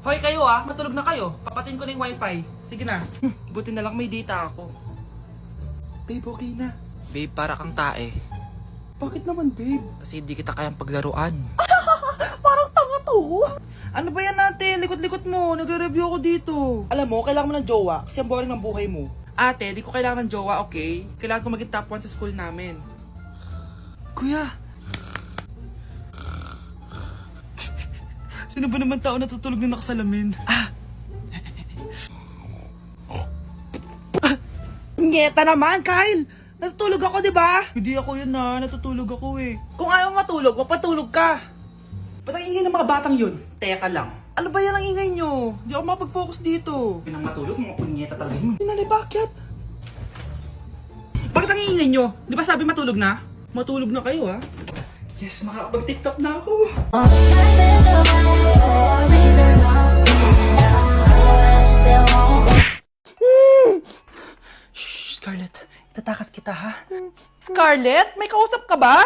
Hoy kayo matulog na kayo. Papatin ko na yung wifi. Sige na. Buti na lang may data ako. Babe, okay na. Babe, para kang tae. Bakit naman, babe? Kasi hindi kita kayang paglaruan. Parang tanga to. Ano ba yan ate? Likot-likot mo. Nagre-review ako dito. Alam mo, kailangan mo ng jowa kasi ang boring ng buhay mo. Ate, di ko kailangan ng jowa, okay? Kailangan ko maging top 1 sa school namin. Kuya! Sino ba naman tao natutulog na nakasalamin? Ngeta naman, Kyle! Natutulog ako, di ba? Hindi ako yun natutulog ako eh. Kung ayaw matulog, mapatulog ka. Ba't ang ingay ng mga batang yun? Teka lang. Ano ba yan ang ingay nyo? Hindi ako mapag-focus dito. Pinang matulog, mga punyeta talaga yun. Sinali, bakit? Bakit ang ingay nyo? Di ba sabi matulog na? Matulog na kayo Yes, makakapag-tiktok na ako. Shh, Scarlett. Itatakas kita Scarlett, may kausap ka ba?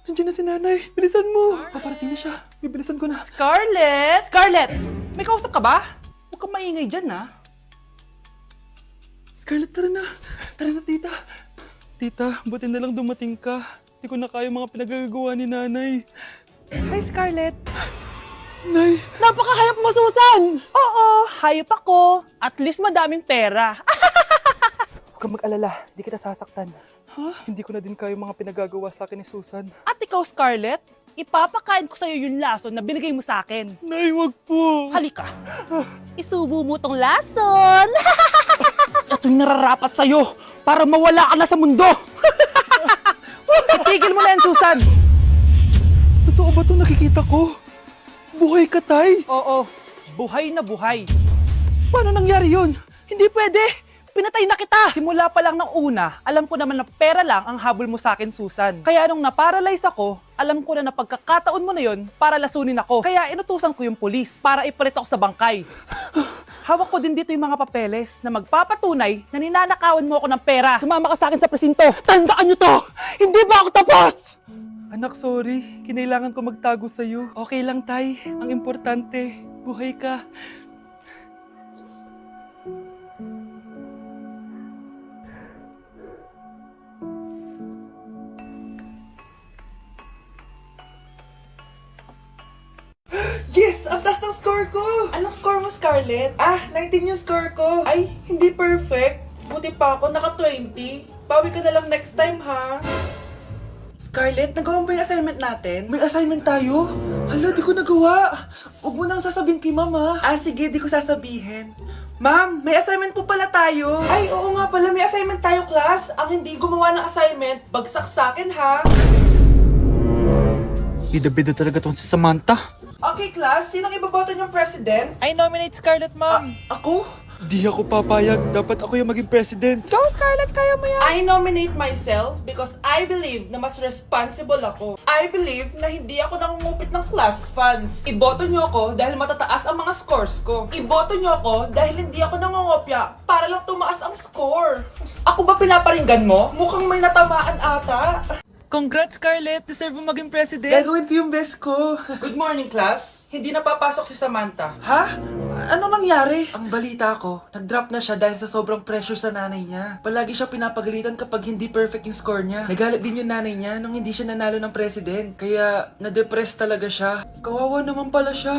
Nandiyan na si nanay. Bilisan mo. Paparating na siya. Bibilisan ko na. Scarlett! Scarlett! May kausap ka ba? Huwag kang maingay dyan Scarlett, tara na. Tara na, tita. Tita, buti na lang dumating ka. Hindi ko na kaya mga pinagagawa ni nanay. Hi, Scarlett. Nay! Napaka-hayop mo, Susan! Oo, hayop ako. At least madaming pera. Huwag kang mag-alala. Hindi kita sasaktan. Hindi ko na din kaya mga pinagagawa sa akin ni Susan. At ikaw, Scarlett, ipapakain ko sa'yo yung lason na binigay mo sa akin. Nay, wag po. Halika. Isubo mo tong lason. Ito'y nararapat sa'yo para mawala ka na sa mundo. Itigil mo na yan, Susan. Totoo ba itong nakikita ko? Buhay ka, tay? Oo, buhay na buhay. Paano nangyari yun? Hindi pwede. Pinatay na kita! Simula pa lang ng una, alam ko naman na pera lang ang habol mo sa akin, Susan. Kaya nung na-paralyze ako, alam ko na pagkakataon mo na yon para lasunin ako. Kaya inutusan ko yung pulis para ipalit ako sa bangkay. Hawak ko din dito yung mga papeles na magpapatunay na ninanakawan mo ako ng pera. Sumama ka sa akin sa presinto. Tandaan nyo to! Hindi ba ako tapos? Anak, sorry. Kinailangan ko magtago sa'yo. Okay lang, tay. Ang importante, buhay ka. Yes! Ang taas ng score ko! Anong score mo, Scarlett? 19 yung score ko. Ay, hindi perfect. Buti pa ako, naka 20. Bawi ka na lang next time, ha? Scarlett, nagawa mo ba yung assignment natin? May assignment tayo? Hala, di ko nagawa. Huwag mo nang sasabihin kay mama. Sige, di ko sasabihin. Ma'am, may assignment po pala tayo. Ay, oo nga pala, may assignment tayo, class. Ang hindi gumawa ng assignment, bagsak sa akin, ha? Bida-bida talaga tong si Samantha. Okay, class, sinong iboboto niyong president? I nominate Scarlett, ma'am. Ako? Di ako papayag. Dapat ako yung maging president. Go, Scarlett, kaya mo yan. I nominate myself because I believe na mas responsible ako. I believe na hindi ako nangungupit ng class funds. Iboto niyo ako dahil matataas ang mga scores ko. Iboto niyo ako dahil hindi ako nangungopya para lang tumaas ang score. Ako ba pinaparinggan mo? Mukhang may natamaan ata. Congrats, Scarlett. Deserve mo maging president. Gagawin ko yung best ko. Good morning, class. Hindi na papasok si Samantha. Ha? Ano nangyari? Ang balita ko, nag-drop na siya dahil sa sobrang pressure sa nanay niya. Palagi siya pinapagalitan kapag hindi perfect yung score niya. Nagalit din yung nanay niya nung hindi siya nanalo ng president. Kaya, na-depress talaga siya. Kawawa naman pala siya.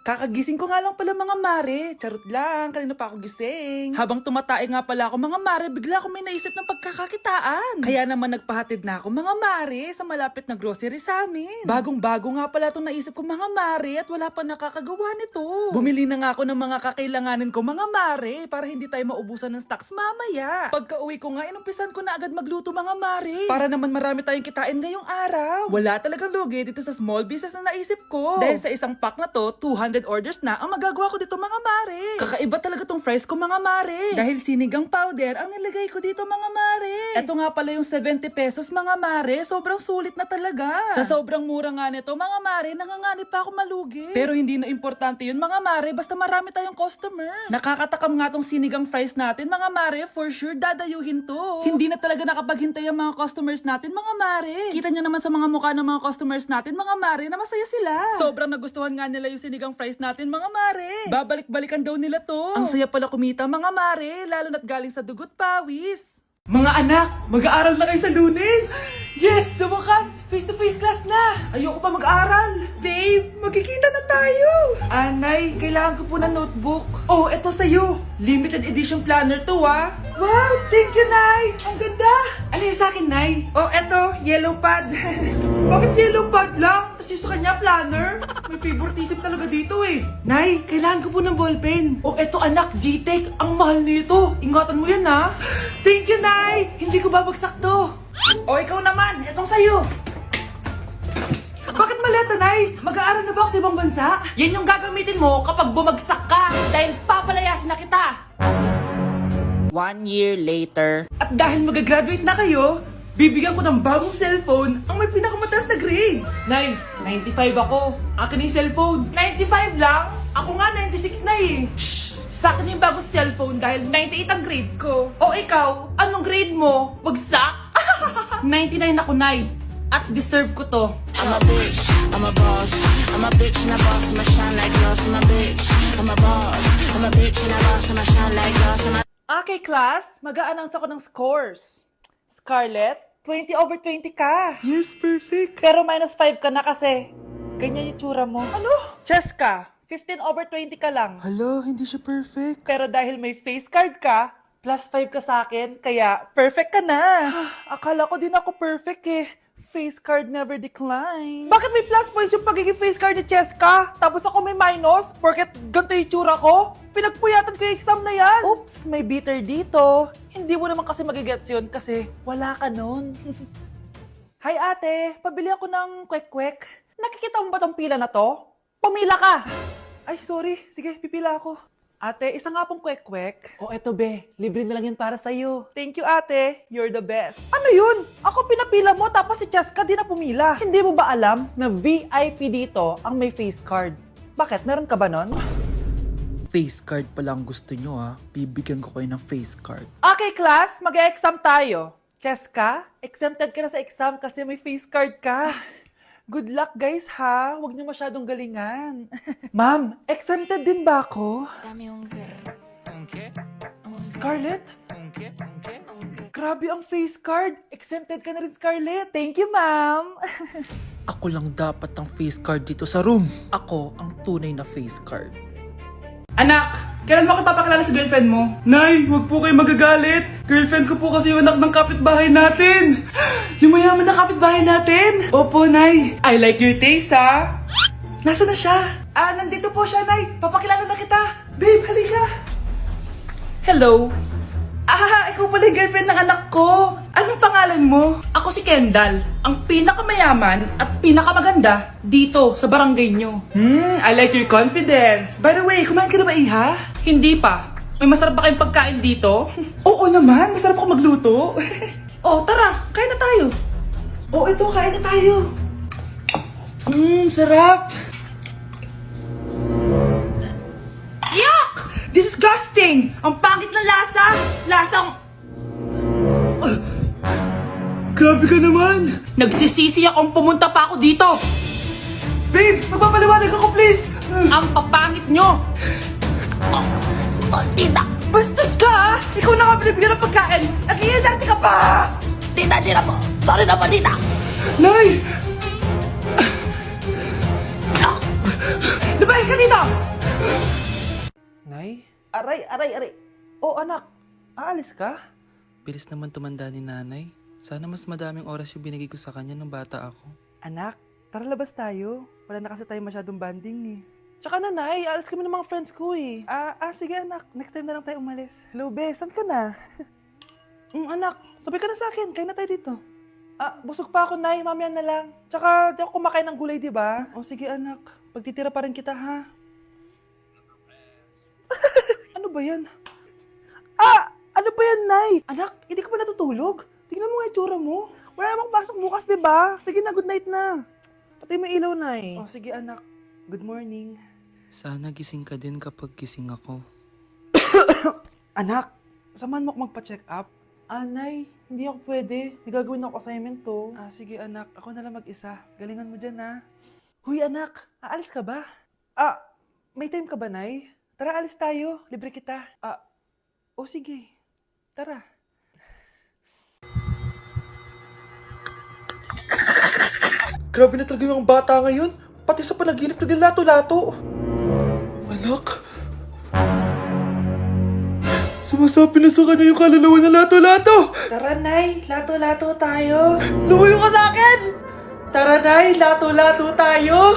Kakagising ko nga lang pala mga mare. Charot lang, kanina pa ako gising. Habang tumatae nga pala ako mga mare, bigla ako may naisip ng pagkakakitaan. Kaya naman nagpahatid na ako mga mare sa malapit na grocery sa amin. Bagong-bago nga pala itong naisip ko mga mare at wala pa nakakagawa nito. Bumili na nga ako ng mga kakailanganin ko mga mare para hindi tayo maubusan ng stocks mamaya. Pagka uwi ko nga, inumpisan ko na agad magluto mga mare. Para naman marami tayong kitain ngayong araw. Wala talagang lugi dito sa small business na naisip ko. Dahil sa isang pack na to, 200 orders na ang magagawa ko dito mga mare. Kakaiba talaga tong fries ko mga mare. Dahil sinigang powder ang nilagay ko dito mga mare. Ito nga pala yung 70 pesos mga mare. Sobrang sulit na talaga. Sa sobrang mura nga nito mga mare, nanganganib pa ako malugi. Pero hindi na importante yun mga mare, basta marami tayong customers. Nakakatakam nga tong sinigang fries natin mga mare, for sure dadayuhin to. Hindi na talaga nakapaghintay ang mga customers natin mga mare. Kita nyo naman sa mga mukha ng mga customers natin mga mare na masaya sila. Sobrang nagustuhan nga nila yung sinigang fries surprise natin mga mare. Babalik-balikan daw nila to. Ang saya pala kumita mga mare, lalo na't galing sa dugot pawis. Mga anak, mag-aaral na kayo sa Lunes! Yes! Sa wakas! Face-to-face class na! Ayoko pa mag-aaral! Babe, magkikita na tayo! Anay, kailangan ko po ng notebook. Oh, eto sa'yo! Limited edition planner to ah! Wow! Thank you, Nay! Ang ganda! Ano yung sa'kin, Nay? Oh, eto, yellow pad. Bakit yellow pad lang? Tapos yung sa kanya, planner? May favoritism talaga dito eh. Nay, kailangan ko po ng ballpen. Oh, eto anak, G-Tech. Ang mahal nito. Ingatan mo yan ha. Thank you, Nay! Hindi ko babagsak to. O, ikaw naman. Etong sa'yo. Bakit maleta, Nay? Mag-aaral na ba ako sa ibang bansa? Yan yung gagamitin mo kapag bumagsak ka. Dahil papalayasin na kita. 1 year later. At dahil mag-graduate na kayo, bibigyan ko ng bagong cellphone ang may pinakamataas na grades. Nay, 95 ako. Akin yung cellphone. 95 lang? Ako nga 96 na eh. Shh! Sa akin yung bagong cellphone dahil 98 ang grade ko. O ikaw, anong grade mo? Bagsak? 99 ako, Nay. At deserve ko to. I'm a bitch, I'm a boss. I'm a bitch and a boss, I'ma shine like glass. I'm a bitch, I'm a boss. I'm a bitch and a boss, I'ma shine like glass. Okay, class. Mag-a-announce ako ng scores. Scarlett, 20/20 ka. Yes, perfect. Pero -5 ka na kasi ganyan yung tsura mo. Ano? Cheska, 15/20 ka lang. Hala, hindi siya perfect. Pero dahil may face card ka, +5 ka sa akin, kaya perfect ka na. Akala ko din ako perfect eh. Face card never decline. Bakit may plus points yung pagiging face card ni Cheska? Tapos ako may minus? Porket ganito yung tsura ko? Pinagpuyatan ko yung exam na yan. Oops, may bitter dito. Hindi mo naman kasi magigets yun kasi wala ka nun. Hi ate, pabili ako ng kwek-kwek. Nakikita mo ba tong pila na to? Pumila ka! Ay, sorry. Sige, pipila ako. Ate, isa nga pong kwek-kwek. O eto be, libre na lang yun para sa'yo. Thank you ate, you're the best. Ano yun? Ako pinapila mo tapos si Cheska di na pumila. Hindi mo ba alam na VIP dito ang may face card? Bakit? Meron ka ba nun? Face card pala ang gusto nyo ha. Bibigyan ko kayo ng face card. Okay class, mag-e-exam tayo. Cheska, exempted ka na sa exam kasi may face card ka. Good luck guys ha, huwag niyo masyadong galingan. Ma'am, exempted din ba ako? Dame un Scarlett? Grabe ang face card. Exempted ka na rin, Scarlett. Thank you, ma'am. Ako lang dapat ang face card dito sa room. Ako ang tunay na face card. Anak, kailan mo ako papakilala sa girlfriend mo? Nay, huwag po kayo magagalit. Girlfriend ko po kasi yung anak ng kapitbahay natin. Yung mayaman na kapitbahay natin. Opo, Nay. I like your taste, ha? Nasaan na siya? Nandito po siya, Nay. Papakilala na kita. Babe, halika. Hello. Ikaw pala yung girlfriend ng anak ko. Anong pangalan mo? Ako si Kendall, ang pinakamayaman at pinakamaganda dito sa barangay nyo. I like your confidence. By the way, kumain ka na ba, Iha? Hindi pa. May masarap ba kayong pagkain dito? Oo naman, masarap ako magluto. Oh, tara, kain na tayo. Oh, ito, kain na tayo. Sarap. Yuck! Disgusting! Ang pangit na lasa! Lasang... Grabe ka naman! Nagsisisi akong pumunta pa ako dito! Babe, magpapaliwanag ako please! Ang papangit nyo! Tita, Bastos ka ha! Ikaw na nga binibigyan ng pagkain! Nag-iinarte ka pa! tita, tita po. Sorry na po, tita. Nay! Lumayas ka dito! Nay? Aray! Oh anak, aalis ka? Bilis naman tumanda ni nanay. Sana mas madaming oras yung binigay ko sa kanya nung bata ako. Anak, tara labas tayo. Wala na kasi tayo masyadong banding eh. Tsaka nanay, alis kami ng mga friends ko eh. Sige anak, next time na lang tayo umalis. Hello be, saan ka na? Anak, sabay ka na sa akin, kain na tayo dito. Busog pa ako nay, mamaya na lang. Tsaka di ako kumakain ng gulay, di ba? O sige anak, pagtitira pa rin kita ha. Ano ba yan? Ano ba yan, Nay? Anak, hindi ka pa natutulog? Tingnan mo nga yung tsura mo. Wala namang pasok bukas, di ba? Sige na, good night na. Patay mo ilaw, Nay. O, sige anak. Good morning. Sana gising ka din kapag gising ako. Anak, samahan mo ako magpa-check up. Nay, hindi ako pwede. May gagawin ako assignment to. Sige anak, ako na lang mag-isa. Galingan mo dyan, ha. Huy anak, aalis ka ba? May time ka ba, Nay? Tara, alis tayo. Libre kita. Sige. Tara. Grabe na talaga yung mga bata ngayon. Pati sa panaginip naglato-lato. Anak. Sumasabi na sa kanya yung kaluluwa na lato-lato. Tara, Nay. Lato-lato tayo. Lumayo ka sa akin! Tara, Nay. Lato-lato tayo.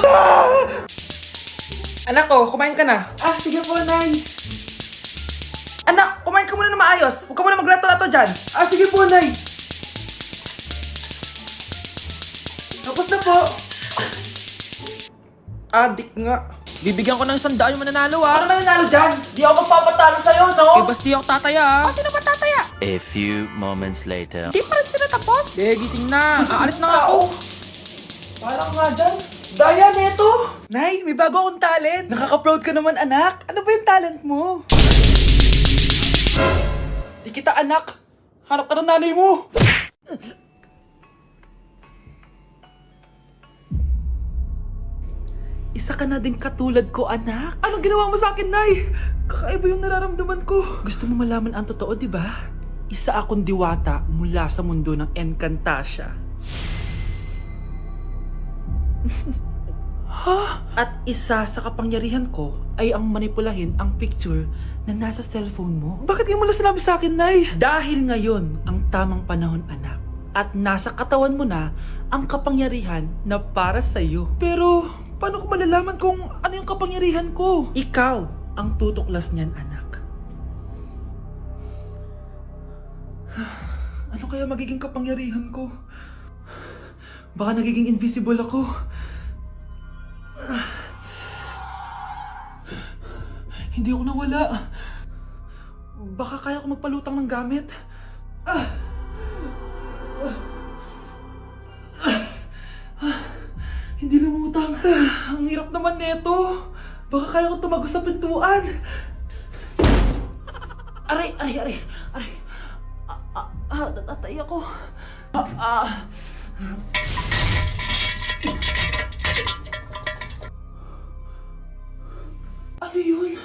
Anak ko, kumain ka na. Sige po, Nay. Anak, kumain ka muna na maayos. Huwag ka muna maglato-lato dyan. Sige po, Nay. Tapos na po. Adik nga. Bibigyan ko ng 100 yung mananalo Ano mananalo dyan? Di ako magpapatalo sa'yo, no? basti ako tataya Sino ba tataya? A few moments later. Di pa rin sila tapos. gising na. Aalis na nga ako. Wala ka nga dyan. Daya, neto. Nay, may bago akong talent. Nakaka-proud ka naman, anak. Ano ba yung talent mo? Di kita anak. Hanap ka ng nanay mo. Isa ka na din katulad ko, anak. Anong ginawa mo sa akin, Nay? Kakaiba yung nararamdaman ko. Gusto mo malaman ang totoo, di ba? Isa akong diwata mula sa mundo ng Encantasia. At isa sa kapangyarihan ko ay ang manipulahin ang picture na nasa cellphone mo. Bakit di mo lang sinabi sa akin, Nay? Dahil ngayon ang tamang panahon, anak. At nasa katawan mo na ang kapangyarihan na para sa'yo. Pero paano ko malalaman kung ano yung kapangyarihan ko? Ikaw ang tutuklas niyan, anak. Ano kaya magiging kapangyarihan ko? Baka nagiging invisible ako. Hindi ako nawala. Baka kaya ko magpalutang ng gamit. Hindi lumutang. Ang hirap naman neto. Baka kaya ko tumagos sa pintuan. Aray. Natatay ako. Ano yun?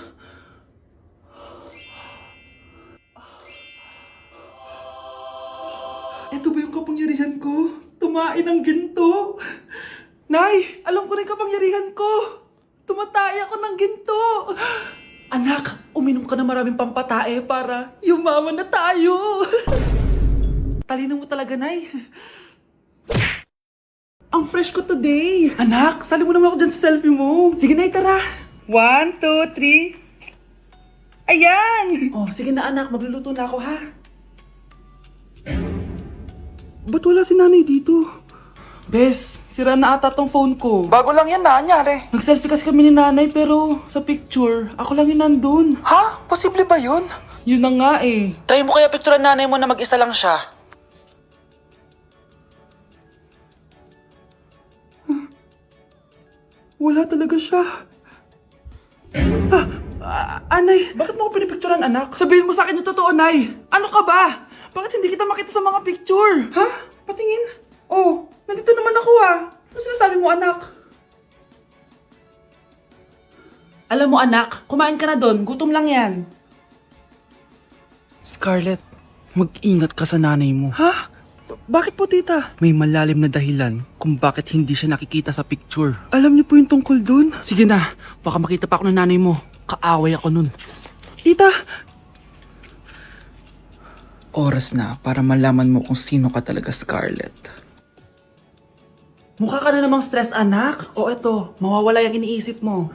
Ito ba yung kapangyarihan ko? Tumain ng ginto? Nay, alam ko na yung kapangyarihan ko. Tumatay ako ng ginto. Anak, uminom ka na maraming pampatae para yumaman na tayo. Talino mo talaga, Nay. Ang fresh ko today. Anak, sali mo naman ako dyan sa selfie mo. Sige, Nay, tara. 1, 2, 3. Ayan! Sige na, anak. Magluluto na ako, ha? Ba't wala si nanay dito? Bes, sira na ata tong phone ko. Bago lang yan, nangyari. Nag-selfie kasi kami ni nanay pero sa picture, ako lang yung nandun. Ha? Posible ba yun? Yun na nga eh. Try mo kaya picture ang nanay mo na mag-isa lang siya. Wala talaga siya. Anay, bakit mo ako pinipicturean, anak? Sabihin mo sa akin yung totoo, Nay. Ano ka ba? Bakit hindi kita makita sa mga picture? Ha? Patingin. Nandito naman ako Ano sinasabi mo, anak? Alam mo, anak, kumain ka na doon. Gutom lang yan. Scarlett, mag-ingat ka sa nanay mo. Ha? Bakit po, tita? May malalim na dahilan kung bakit hindi siya nakikita sa picture. Alam niyo po yung tungkol dun? Sige na, baka makita pa ako ng nanay mo. Kaaway ako nun. Tita! Oras na para malaman mo kung sino ka talaga, Scarlett. Mukha ka na namang stress, anak. O eto, mawawala yung iniisip mo.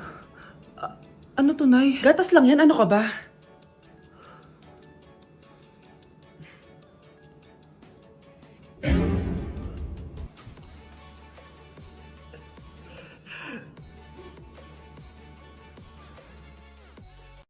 Ano to, Nay? Gatas lang yan, ano ka ba?